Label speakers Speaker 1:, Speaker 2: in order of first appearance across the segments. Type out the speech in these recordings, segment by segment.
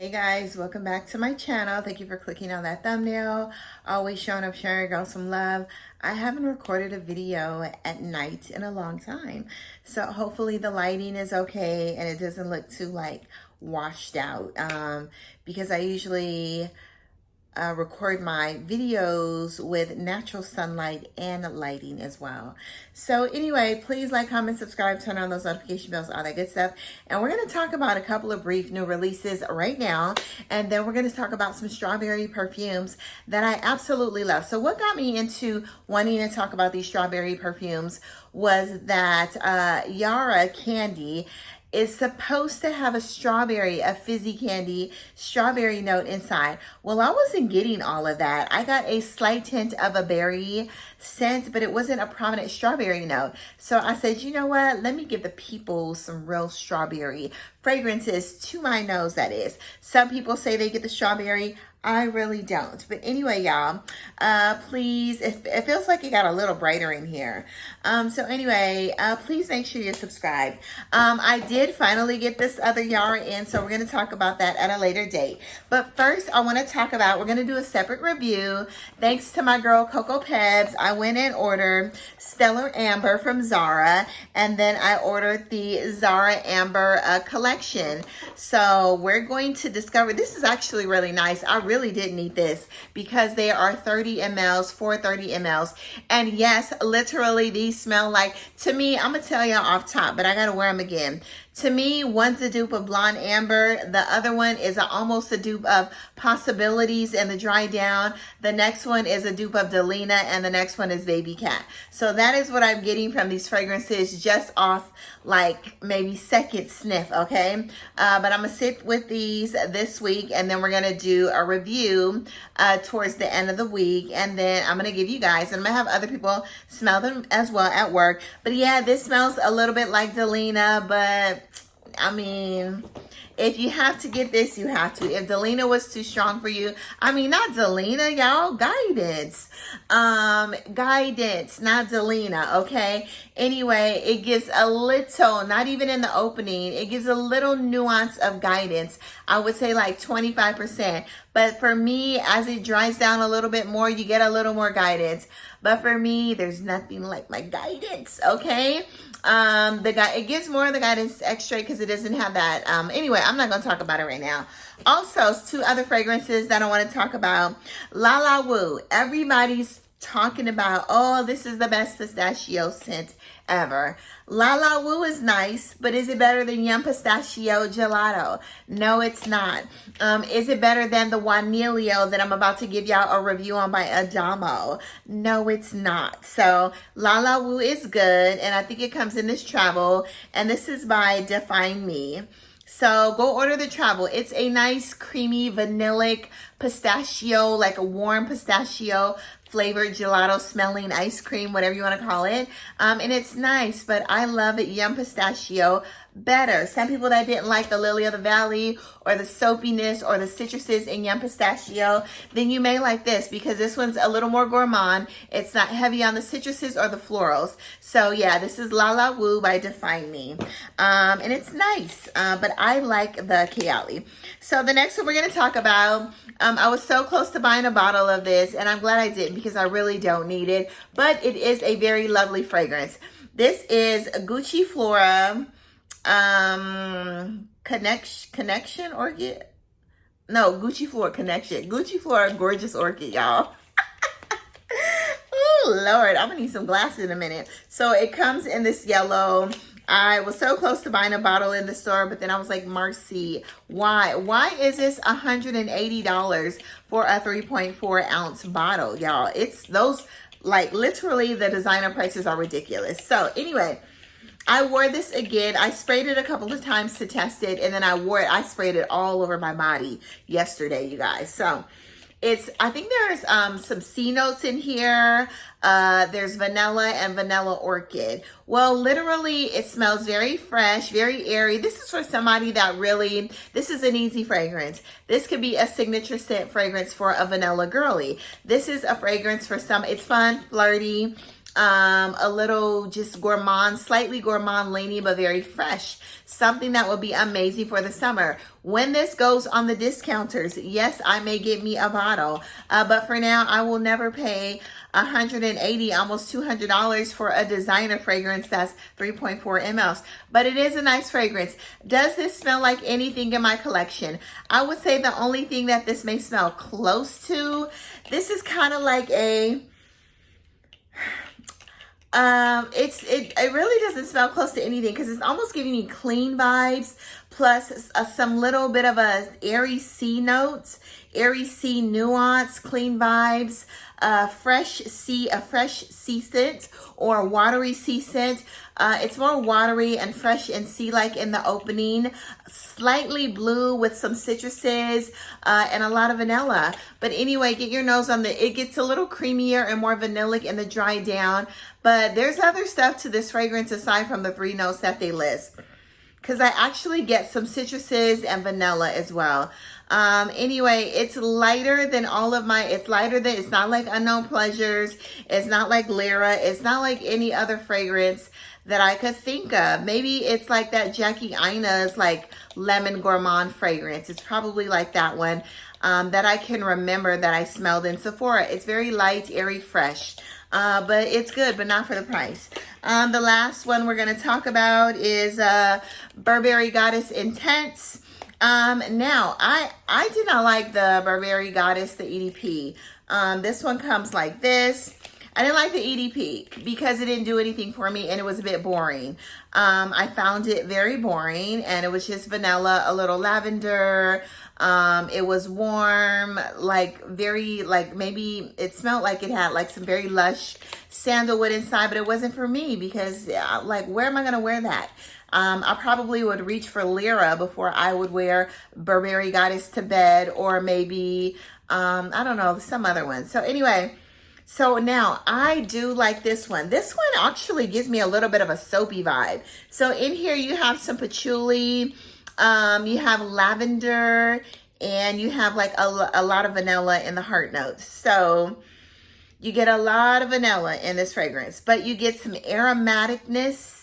Speaker 1: Hey guys, welcome back to my channel. Thank you for clicking on that thumbnail. Always showing up, sharing your girl some love. I haven't recorded a video at night in a long time. So hopefully the lighting is okay and it doesn't look too like washed out. Because I usually record my videos with natural sunlight and lighting as well. So anyway, please like, comment, subscribe, turn on those notification bells, all that good stuff. And we're going to talk about a couple of brief new releases right now. And then we're going to talk about some strawberry perfumes that I absolutely love. So what got me into wanting to talk about these strawberry perfumes was that Yara candy is supposed to have a strawberry, a fizzy candy, strawberry note inside. Well, I wasn't getting all of that. I got a slight hint of a berry scent, but it wasn't a prominent strawberry note. So I said, you know what? Let me give the people some real strawberry fragrances to my nose, that is. Some people say they get the strawberry. I really don't. But anyway, y'all, please, it feels like it got a little brighter in here. So anyway, please make sure you're subscribed. I did finally get this other Yara in, so we're going to talk about that at a later date. But first, I want to talk about, we're going to do a separate review. Thanks to my girl, Coco Pebs, I went and ordered Stellar Amber from Zara, and then I ordered the Zara Amber collection. So we're going to discover, this is actually really nice. I really did need this because they are 30 mLs, 430 mLs. And yes, literally these smell like, to me, I'm gonna tell y'all off top, but I gotta wear them again. To me, one's a dupe of Blonde Amber. The other one is almost a dupe of Possibilities and the Dry Down. The next one is a dupe of Delina, and the next one is Baby Cat. So that is what I'm getting from these fragrances just off like maybe second sniff, okay? But I'm gonna sit with these this week, and then we're gonna do a review towards the end of the week, and then I'm gonna give you guys, and I'm gonna have other people smell them as well at work. But yeah, this smells a little bit like Delina, but I mean, if you have to get this, you have to. If Delina was too strong for you, I mean, not Delina, y'all, Guidance. Guidance, not Delina, okay? Anyway, it gives a little, not even in the opening, it gives a little nuance of Guidance. I would say like 25%. But for me, as it dries down a little bit more, you get a little more Guidance. But for me, there's nothing like my Guidance, okay? It gives more of the Guidance extrait because it doesn't have that. Anyway, I'm not going to talk about it right now. Also, two other fragrances that I want to talk about. La La Wu. Everybody's talking about, oh, this is the best pistachio scent ever. La La Wu is nice, but is it better than Yum Pistachio Gelato? No, it's not. Is it better than the Wanilio that I'm about to give y'all a review on by Adamo? No, it's not. So La La Wu is good, and I think it comes in this travel, and this is by Define Me. So go order the travel. It's a nice, creamy, vanillic pistachio, like a warm pistachio flavored gelato smelling ice cream, whatever you want to call it. And it's nice, but I love it Yum Pistachio better. Some people that didn't like the Lily of the Valley or the soapiness or the citruses in Yum Pistachio, then you may like this because this one's a little more gourmand. It's not heavy on the citruses or the florals. So yeah, this is La La Wu by Define Me. And it's nice, but I like the Kiali. So the next one we're going to talk about, I was so close to buying a bottle of this, and I'm glad I didn't because I really don't need it, but it is a very lovely fragrance. This is Gucci Flora Connection Orchid. No, Gucci Flora Connection. Gucci Flora Gorgeous Orchid, y'all. Oh, Lord. I'm going to need some glasses in a minute. So it comes in this yellow. I was so close to buying a bottle in the store, but then I was like, Marcy, why? Why is this $180 for a 3.4 ounce bottle, y'all? It's those, like, literally the designer prices are ridiculous. So anyway, I wore this again. I sprayed it a couple of times to test it, and then I wore it. I sprayed it all over my body yesterday, you guys. So I think there's some C notes in here. There's vanilla and vanilla orchid. Well, literally, it smells very fresh, very airy. This is for somebody that really, this is an easy fragrance. This could be a signature scent fragrance for a vanilla girly. This is a fragrance for some, it's fun, flirty. a little just gourmand, slightly gourmand leaning, but very fresh. Something that will be amazing for the summer. When this goes on the discounters, yes, I may get me a bottle, but for now, I will never pay $180, almost $200 for a designer fragrance that's 3.4 mLs. But it is a nice fragrance. Does this smell like anything in my collection? I would say the only thing that this may smell close to, this is kind of like a, it really doesn't smell close to anything because it's almost giving me clean vibes plus some little bit of a airy sea notes, airy sea nuance, clean vibes, a fresh sea scent or a watery sea scent. It's more watery and fresh and sea-like in the opening, slightly blue with some citruses and a lot of vanilla. But anyway, get your nose on it gets a little creamier and more vanillic in the dry down. But there's other stuff to this fragrance aside from the 3 notes that they list, because I actually get some citruses and vanilla as well. Anyway, it's lighter than all of my, it's not like Unknown Pleasures. It's not like Lyra. It's not like any other fragrance that I could think of. Maybe it's like that Jackie Aina's like lemon gourmand fragrance. It's probably like that one that I can remember that I smelled in Sephora. It's very light, airy, fresh. But it's good, but not for the price. The last one we're going to talk about is Burberry Goddess Intense. Now, I did not like the Burberry Goddess, the EDP. This one comes like this. I didn't like the EDP because it didn't do anything for me and it was a bit boring. I found it very boring and it was just vanilla, a little lavender. It was warm, like very, like maybe it smelled like it had like some very lush sandalwood inside, but it wasn't for me because like, where am I going to wear that? I probably would reach for Lyra before I would wear Burberry Goddess to bed, or maybe, I don't know, some other one. So anyway, so now I do like this one. This one actually gives me a little bit of a soapy vibe. So in here you have some patchouli, you have lavender, and you have like a lot of vanilla in the heart notes. So you get a lot of vanilla in this fragrance, but you get some aromaticness,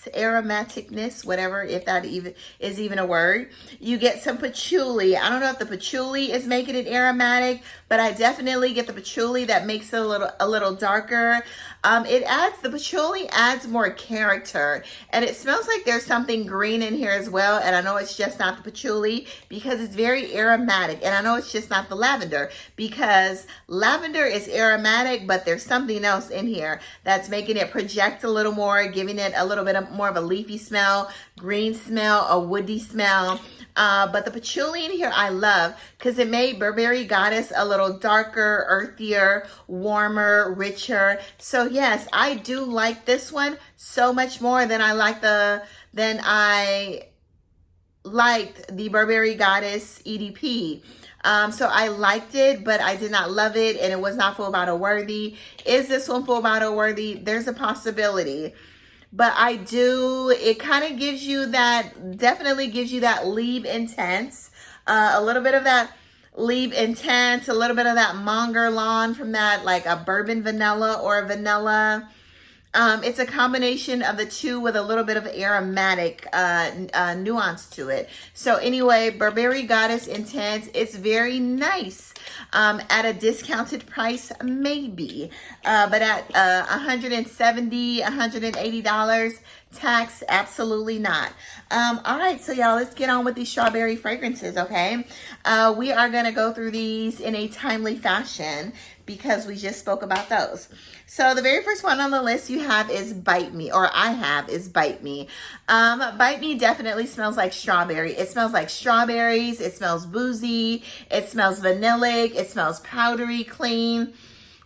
Speaker 1: whatever, if that even is even a word. You get some patchouli. I don't know if the patchouli is making it aromatic, but I definitely get the patchouli that makes it a little darker. The patchouli adds more character, and it smells like there's something green in here as well. And I know it's just not the patchouli because it's very aromatic, and I know it's just not the lavender because lavender is aromatic, but there's something else in here that's making it project a little more, giving it a little bit more of a leafy smell, green smell, a woody smell. But the patchouli in here I love because it made Burberry Goddess a little darker, earthier, warmer, richer. So yes, I do like this one so much more than I liked the Burberry Goddess EDP. So I liked it, but I did not love it, and it was not full bottle worthy. Is this one full bottle worthy? There's a possibility. But it kind of gives you that, definitely gives you that Liebe Intense, a little bit of that Liebe Intense, a little bit of that Monger Lawn from that, like a bourbon vanilla or a vanilla. It's a combination of the two with a little bit of aromatic nuance to it. So anyway, Burberry Goddess Intense, it's very nice. At a discounted price, maybe. But at $170, $180, tax, absolutely not. All right, so y'all, let's get on with these strawberry fragrances, okay? We are going to go through these in a timely fashion because we just spoke about those. So the very first one on the list you have is Bite Me, or I have is Bite Me. Bite Me definitely smells like strawberry. It smells like strawberries. It smells boozy. It smells vanillic. It smells powdery, clean,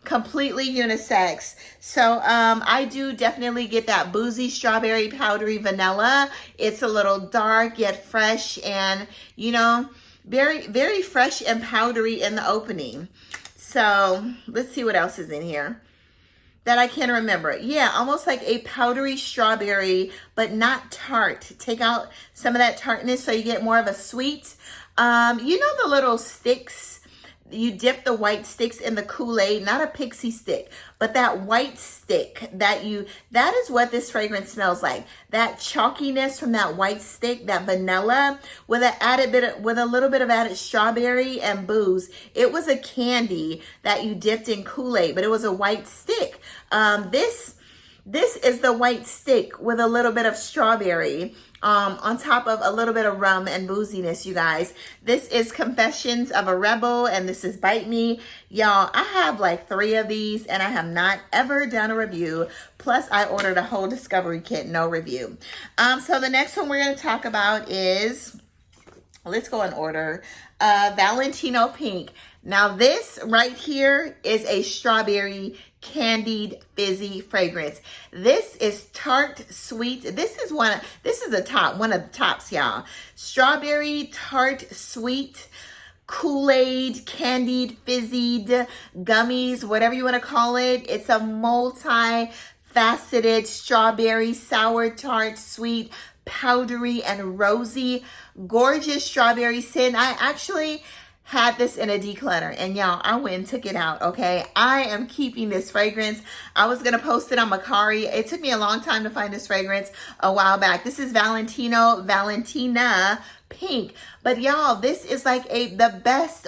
Speaker 1: completely unisex. So I do definitely get that boozy, strawberry, powdery, vanilla. It's a little dark yet fresh, and you know, very, very fresh and powdery in the opening. So let's see what else is in here that I can remember. Yeah, almost like a powdery strawberry, but not tart. Take out some of that tartness so you get more of a sweet. You know the little sticks you dip the white sticks in the Kool-Aid, not a pixie stick, but that white stick that is what this fragrance smells like. That chalkiness from that white stick, that vanilla with a little bit of added strawberry and booze. It was a candy that you dipped in Kool-Aid, but it was a white stick. This is the white stick with a little bit of strawberry on top of a little bit of rum and booziness, you guys. This is Confessions of a Rebel, and this is Bite Me. Y'all, I have like 3 of these, and I have not ever done a review. Plus, I ordered a whole discovery kit, no review. So the next one we're going to talk about is, let's go in order, Valentino Pink. Now, this right here is a strawberry candied fizzy fragrance. This is tart sweet. This is one of the tops, y'all. Strawberry tart sweet Kool-Aid candied fizzied gummies, whatever you want to call it. It's a multi-faceted strawberry sour tart sweet powdery and rosy gorgeous strawberry scent. I actually had this in a declutter, and y'all, I went and took it out, okay? I am keeping this fragrance. I was going to post it on Macari. It took me a long time to find this fragrance a while back. This is Valentina Pink. But y'all, this is like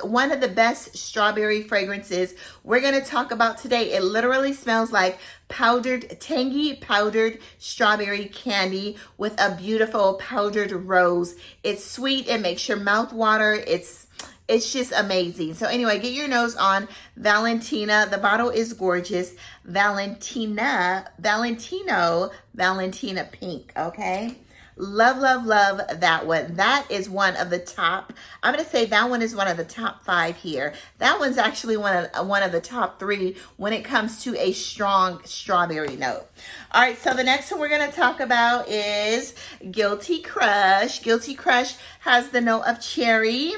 Speaker 1: one of the best strawberry fragrances we're going to talk about today. It literally smells like tangy powdered strawberry candy with a beautiful powdered rose. It's sweet. It makes your mouth water. It's just amazing. So anyway, get your nose on Valentina. The bottle is gorgeous. Valentina Pink, okay? Love, love, love that one. That is one of the top. I'm going to say that one is one of the top 5 here. That one's actually one of the top 3 when it comes to a strong strawberry note. All right, so the next one we're going to talk about is Guilty Crush. Guilty Crush has the note of cherry.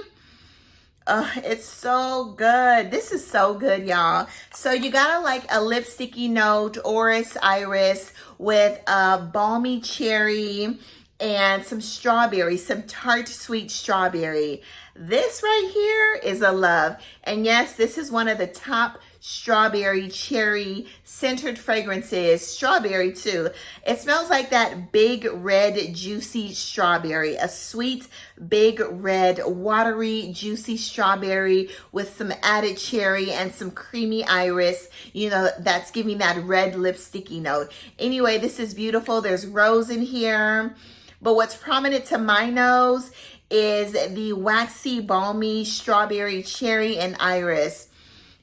Speaker 1: It's so good. This is so good, y'all. So you got like a lipsticky note, Oris Iris with balmy cherry and some strawberry, some tart sweet strawberry. This right here is a love. And yes, this is one of the top strawberry cherry centered fragrances. Strawberry too. It smells like that big red juicy strawberry, a sweet big red watery juicy strawberry with some added cherry and some creamy iris, you know, that's giving that red lipsticky note. Anyway, this is beautiful. There's rose in here, but what's prominent to my nose is the waxy balmy strawberry cherry and iris.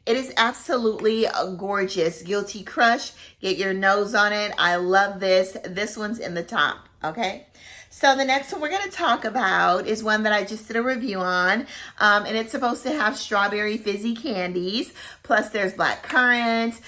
Speaker 1: It is absolutely gorgeous. Guilty Crush, get your nose on it. I love this. This one's in the top, okay? So the next one we're going to talk about is one that I just did a review on, and it's supposed to have strawberry fizzy candies, plus there's blackcurrant,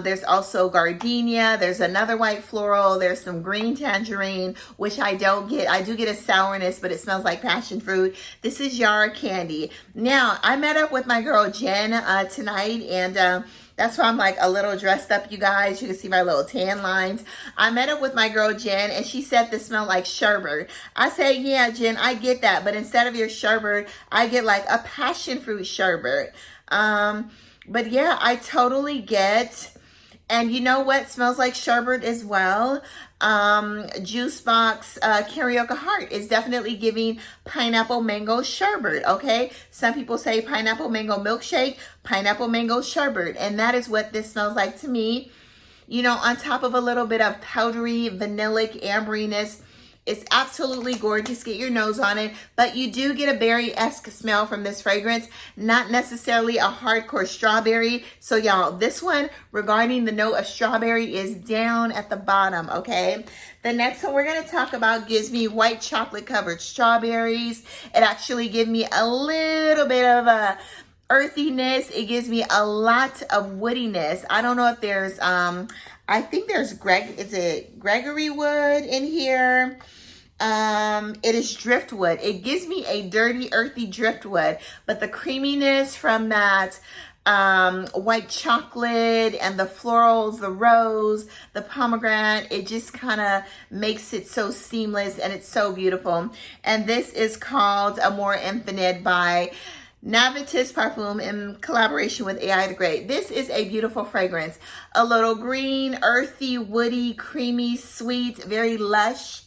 Speaker 1: there's also gardenia, there's another white floral, there's some green tangerine, which I don't get. I do get a sourness, but it smells like passion fruit. This is Yara Candy. Now, I met up with my girl Jen tonight, and that's why I'm like a little dressed up, you guys. You can see my little tan lines. I met up with my girl Jen, and she said this smelled like sherbet. I said, yeah, Jen, I get that. But instead of your sherbet, I get like a passion fruit sherbet. But yeah, I totally get. And you know what smells like sherbet as well? Juice Box Karaoke Heart is definitely giving pineapple mango sherbet, okay? Some people say pineapple mango milkshake, pineapple mango sherbet, and that is what this smells like to me. You know, on top of a little bit of powdery, vanillic, amberiness. It's absolutely gorgeous. Get your nose on it. But you do get a berry-esque smell from this fragrance. Not necessarily a hardcore strawberry. So y'all, this one regarding the note of strawberry is down at the bottom, okay? The next one we're going to talk about gives me white chocolate covered strawberries. It actually gives me a little bit of a earthiness. It gives me a lot of woodiness. I don't know if there's, I think there's Gregory wood in here. It is driftwood. It gives me a dirty, earthy driftwood, but the creaminess from that white chocolate and the florals, the rose, the pomegranate, it just kind of makes it so seamless, and it's so beautiful. And this is called Amor Infinite by NEWNESS Perfume in collaboration with AI the Great. This is a beautiful fragrance. A little green, earthy, woody, creamy, sweet, very lush.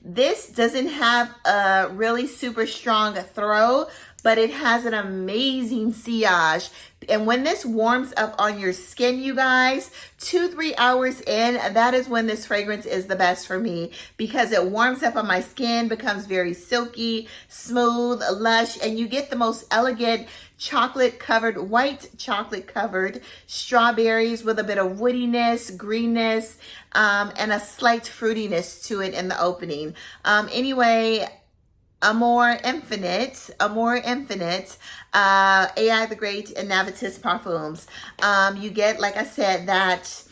Speaker 1: This doesn't have a really super strong throw, but it has an amazing sillage. And when this warms up on your skin, you guys, 2-3 hours in, that is when this fragrance is the best for me, because it warms up on my skin, becomes very silky, smooth, lush, and you get the most elegant white chocolate covered strawberries with a bit of woodiness, greenness, and a slight fruitiness to it in the opening. Anyway, Amor Infinite, AI the Great and NEWNESS Parfums. You get, like I said, that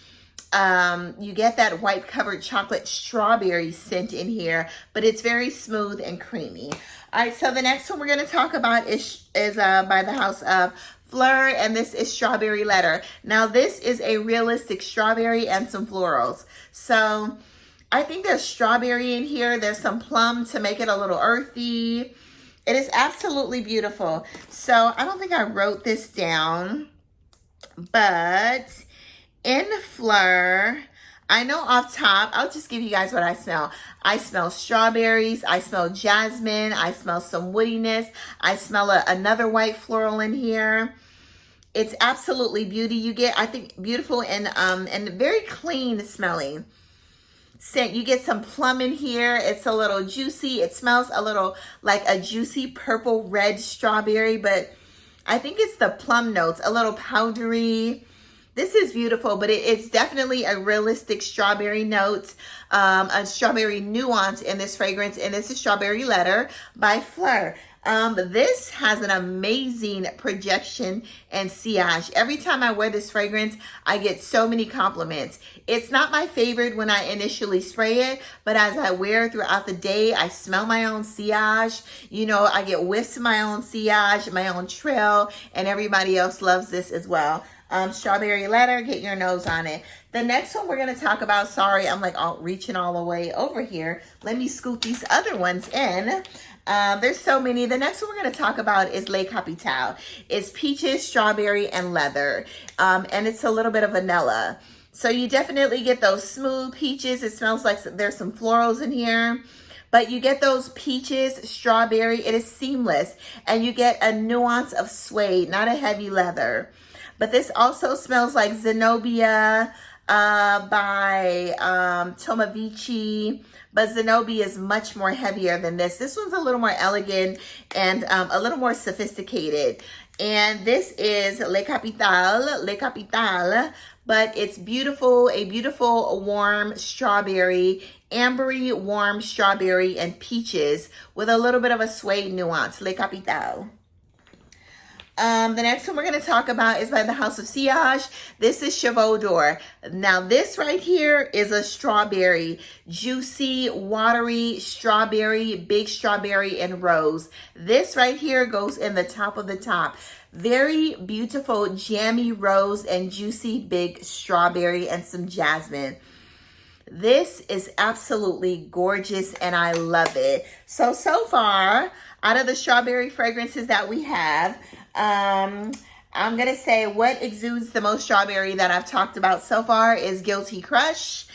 Speaker 1: you get that white covered chocolate strawberry scent in here, but it's very smooth and creamy. All right, so the next one we're going to talk about is by the house of Flora, and this is Strawberry Letter. Now, this is a realistic strawberry and some florals. So I think there's strawberry in here. There's some plum to make it a little earthy. It is absolutely beautiful. So I don't think I wrote this down, but in Fleur, I know off top, I'll just give you guys what I smell. I smell strawberries. I smell jasmine. I smell some woodiness. I smell another white floral in here. It's absolutely beauty. You get, I think, beautiful and very clean smelling scent. You get some plum in here. It's a little juicy. It smells a little like a juicy purple red strawberry, but I think it's the plum notes, a little powdery. This is beautiful, but it's definitely a realistic strawberry note, a strawberry nuance in this fragrance, and this is Strawberry Letter by Fleur. This has an amazing projection and sillage. Every time I wear this fragrance, I get so many compliments. It's not my favorite when I initially spray it, but as I wear it throughout the day, I smell my own sillage. You know, I get whiffs of my own sillage, my own trail, and everybody else loves this as well. Strawberry Letter, get your nose on it. The next one we're going to talk about, sorry, I'm like reaching all the way over here. Let me scoot these other ones in. There's so many. The next one we're going to talk about is La Capitale. It's peaches, strawberry, and leather. And it's a little bit of vanilla. So you definitely get those smooth peaches. It smells like there's some florals in here. But you get those peaches, strawberry. It is seamless. And you get a nuance of suede, not a heavy leather. But this also smells like Zenobia by Tomavici. But Zenobia is much more heavier than this. This one's a little more elegant and a little more sophisticated. And this is La Capitale, but it's beautiful, a beautiful warm strawberry, ambery warm strawberry and peaches with a little bit of a suede nuance, La Capitale. The next one we're going to talk about is by the House of Sillage. This is Chevaux d'Or. Now, this right here is a strawberry, juicy, watery strawberry, big strawberry, and rose. This right here goes in the top of the top. Very beautiful, jammy rose and juicy, big strawberry and some jasmine. This is absolutely gorgeous and I love it. So far, out of the strawberry fragrances that we have, I'm going to say what exudes the most strawberry that I've talked about so far is Guilty Crush,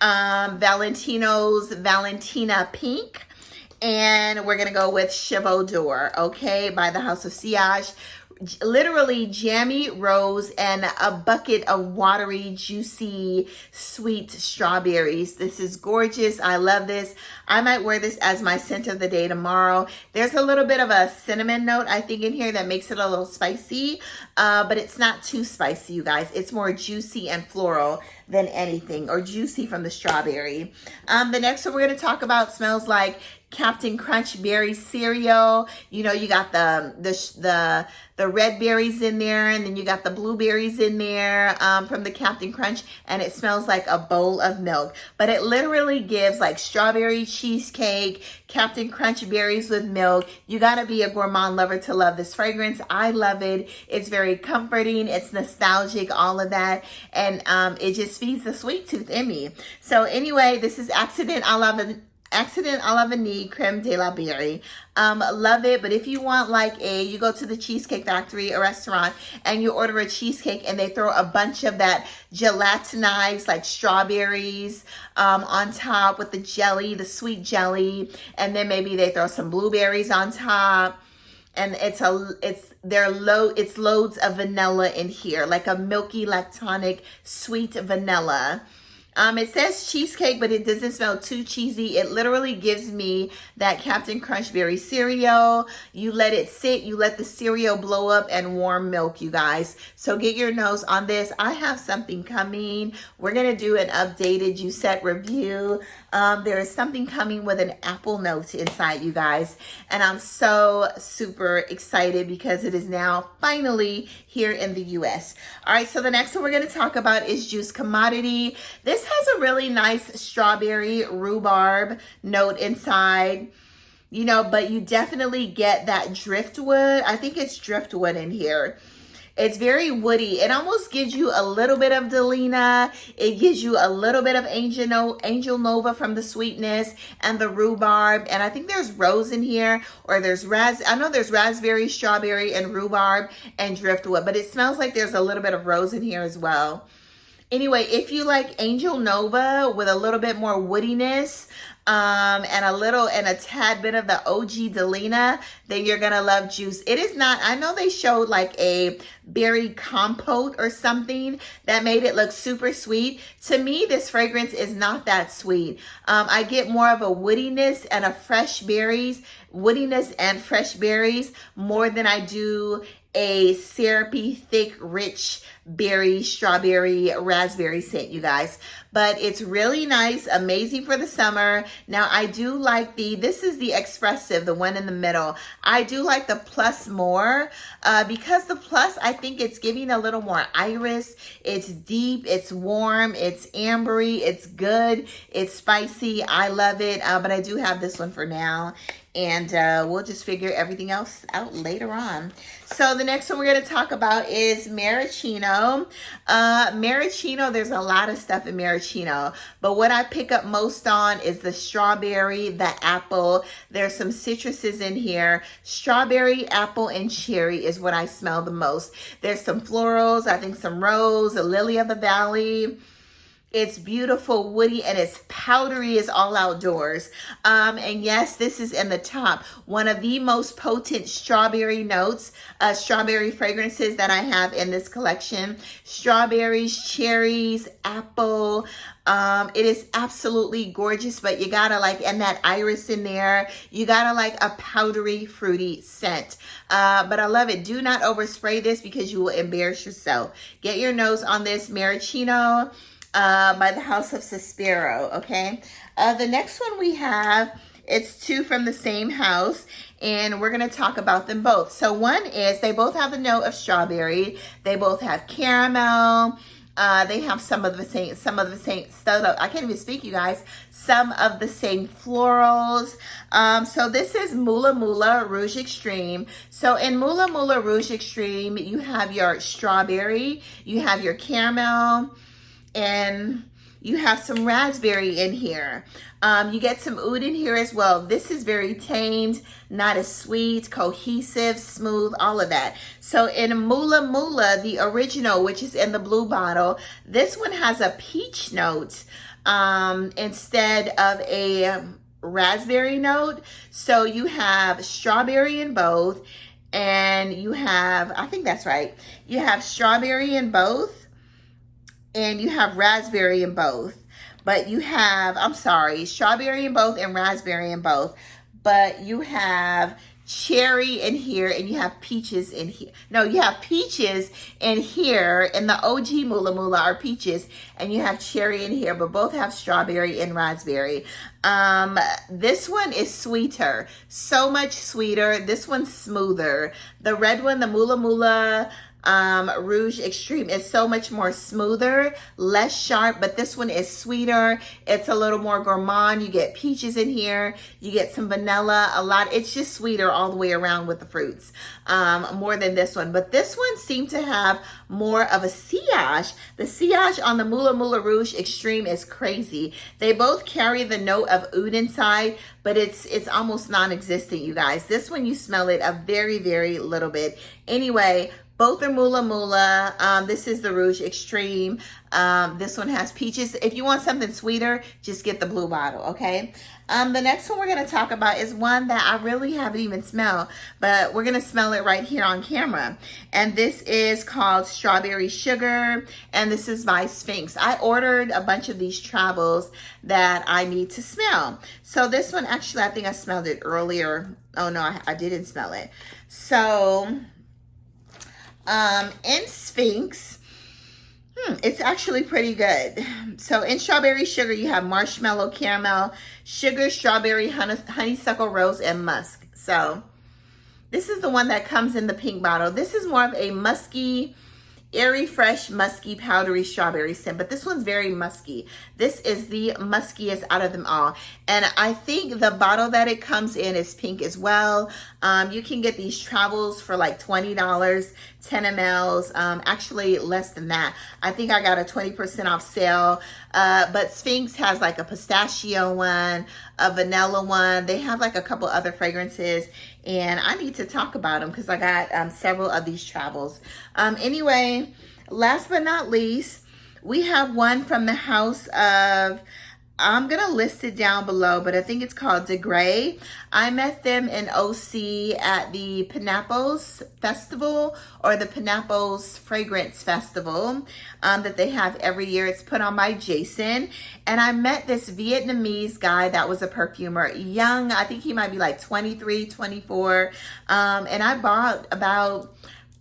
Speaker 1: Valentino's Valentina Pink, and we're going to go with Chevaux d'Or, okay, by the House of Sillage. Literally jammy rose and a bucket of watery, juicy, sweet strawberries. This is gorgeous. I love this. I might wear this as my scent of the day tomorrow. There's a little bit of a cinnamon note, I think, in here that makes it a little spicy, but it's not too spicy, you guys. It's more juicy and floral than anything, or juicy from the strawberry. The next one we're going to talk about smells like Captain Crunch Berry cereal. You know, you got the red berries in there, and then you got the blueberries in there from the Captain Crunch, and it smells like a bowl of milk. But it literally gives like strawberry cheesecake, Captain Crunch berries with milk. You got to be a gourmand lover to love this fragrance. I love it. It's very comforting. It's nostalgic, all of that. And it just feeds the sweet tooth in me. So anyway, this is Accident a la Accident à la Vanille Creme de la Berry. Love it. But if you want like you go to the Cheesecake Factory, a restaurant, and you order a cheesecake and they throw a bunch of that gelatinized like strawberries on top with the jelly, the sweet jelly, and then maybe they throw some blueberries on top. And it's loads of vanilla in here, like a milky lactonic sweet vanilla. It says cheesecake, but it doesn't smell too cheesy. It literally gives me that Captain Crunch Berry cereal. You let it sit, you let the cereal blow up and warm milk, you guys. So get your nose on this. I have something coming. We're going to do an updated Juicette review. There is something coming with an apple note inside, you guys. And I'm so super excited because it is now finally here in the US. All right, so the next one we're going to talk about is Juice Commodity. This has a really nice strawberry rhubarb note inside, you know, but you definitely get that driftwood. I think it's driftwood in here. It's very woody. It almost gives you a little bit of Delina. It gives you a little bit of Angel Nova from the sweetness and the rhubarb. And I think there's rose in here, or there's I know there's raspberry, strawberry, and rhubarb and driftwood, but it smells like there's a little bit of rose in here as well. Anyway, if you like Angel Nova with a little bit more woodiness and a tad bit of the OG Delina, then you're gonna love Juice. It is not, I know they showed like a berry compote or something that made it look super sweet. To me, this fragrance is not that sweet. I get more of a woodiness and a fresh berries, woodiness and fresh berries more than I do a syrupy, thick, rich berry, strawberry, raspberry scent, you guys. But it's really nice, amazing for the summer. Now, I do like this is the expressive, the one in the middle. I do like the plus more because the plus, I think it's giving a little more iris. It's deep, it's warm, it's ambery, it's good, it's spicy. I love it, but I do have this one for now. And we'll just figure everything else out later on. So the next one we're going to talk about is Maraschino. Maraschino, there's a lot of stuff in Maraschino, but what I pick up most on is the strawberry, the apple. There's some citruses in here. Strawberry, apple, and cherry is what I smell the most. There's some florals, I think some rose, a lily of the valley. It's beautiful, woody, and it's powdery as all outdoors. And yes, this is in the top. One of the most potent strawberry notes, strawberry fragrances that I have in this collection. Strawberries, cherries, apple. It is absolutely gorgeous, but you gotta like, and that iris in there, you gotta like a powdery, fruity scent. But I love it. Do not overspray this because you will embarrass yourself. Get your nose on this Maraschino by the House of Suspiro, okay? The next one we have, it's two from the same house, and we're going to talk about them both. So one is, they both have the note of strawberry. They both have caramel. They have some of the same stuff. I can't even speak, you guys. Some of the same florals. So this is Mula Mula Rouge Extreme. So in Mula Mula Rouge Extreme, you have your strawberry, you have your caramel, and you have some raspberry in here. You get some oud in here as well. This is very tamed, not as sweet, cohesive, smooth, all of that. So in Mula Mula, the original, which is in the blue bottle, this one has a peach note instead of a raspberry note. So you have strawberry in both, and you have, I think that's right, you have strawberry in both, and you have raspberry in both. But you have, I'm sorry, strawberry in both and raspberry in both. But you have cherry in here and you have peaches in here. No, you have peaches in here, and the OG Mula Mula are peaches, and you have cherry in here, but both have strawberry and raspberry. This one is sweeter, so much sweeter. This one's smoother. The red one, the Mula Mula Rouge Extreme is so much more smoother, less sharp, but this one is sweeter. It's a little more gourmand. You get peaches in here. You get some vanilla, a lot. It's just sweeter all the way around with the fruits, more than this one. But this one seemed to have more of a sillage. The sillage on the Mula Mula Rouge Extreme is crazy. They both carry the note of oud inside, but it's almost non-existent, you guys. This one, you smell it a very, very little bit. Anyway, both are Mula Mula. This is the Rouge Extreme. This one has peaches. If you want something sweeter, just get the blue bottle, okay? The next one we're going to talk about is one that I really haven't even smelled, but we're going to smell it right here on camera. And this is called Strawberry Sugar, and this is by Sphinx. I ordered a bunch of these travels that I need to smell. So this one, actually, I think I smelled it earlier. Oh, no, I didn't smell it. So in Sphinx, it's actually pretty good. So in Strawberry Sugar, you have marshmallow, caramel, sugar, strawberry, honeysuckle, rose, and musk. So this is the one that comes in the pink bottle. This is more of a musky, airy, fresh, musky, powdery strawberry scent, but this one's very musky. This is the muskiest out of them all. And I think the bottle that it comes in is pink as well. You can get these travels for like $20, 10 mLs, actually less than that. I think I got a 20% off sale. But Sphinx has like a pistachio one, a vanilla one. They have like a couple other fragrances, and I need to talk about them because I got several of these travels. Anyway, last but not least, we have one from the house of, I'm going to list it down below, but I think it's called DGRAYI. I met them in OC at the Pineapples Festival, or the Pineapples Fragrance Festival that they have every year. It's put on by Jason. And I met this Vietnamese guy that was a perfumer, young. I think he might be like 23, 24. And I bought about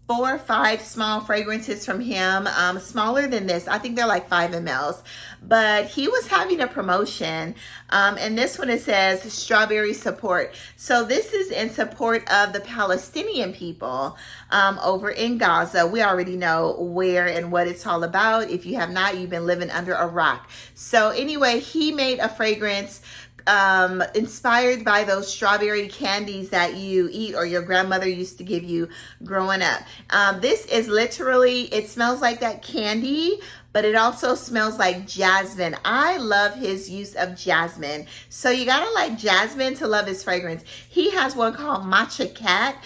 Speaker 1: 4 or 5 small fragrances from him, smaller than this. I think they're like 5 mLs, but he was having a promotion. And this one, it says strawberry support. So this is in support of the Palestinian people over in Gaza. We already know where and what it's all about. If you have not, you've been living under a rock. So anyway, he made a fragrance inspired by those strawberry candies that you eat or your grandmother used to give you growing up. This is literally, it smells like that candy, but it also smells like jasmine. I love his use of jasmine. So you gotta like jasmine to love his fragrance. He has one called Matcha Cat.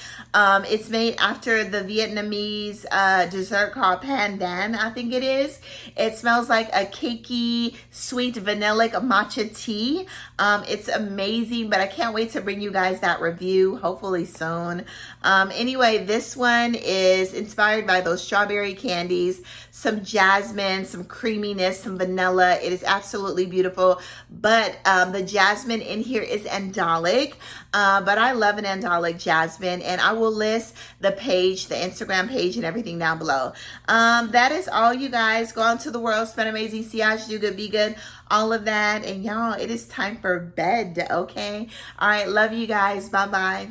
Speaker 1: It's made after the Vietnamese dessert called pandan, I think it is. It smells like a cakey, sweet, vanillic matcha tea. It's amazing, but I can't wait to bring you guys that review, hopefully soon. Anyway, this one is inspired by those strawberry candies, some jasmine, some creaminess, some vanilla. It is absolutely beautiful, but the jasmine in here is andalic, but I love an andalic jasmine, and I will list the page, the Instagram page, and everything down below. That is all, you guys. Go out into the world, spend amazing, sillage, do good, be good, all of that. And y'all, it is time for bed, okay? All right, love you guys. Bye-bye.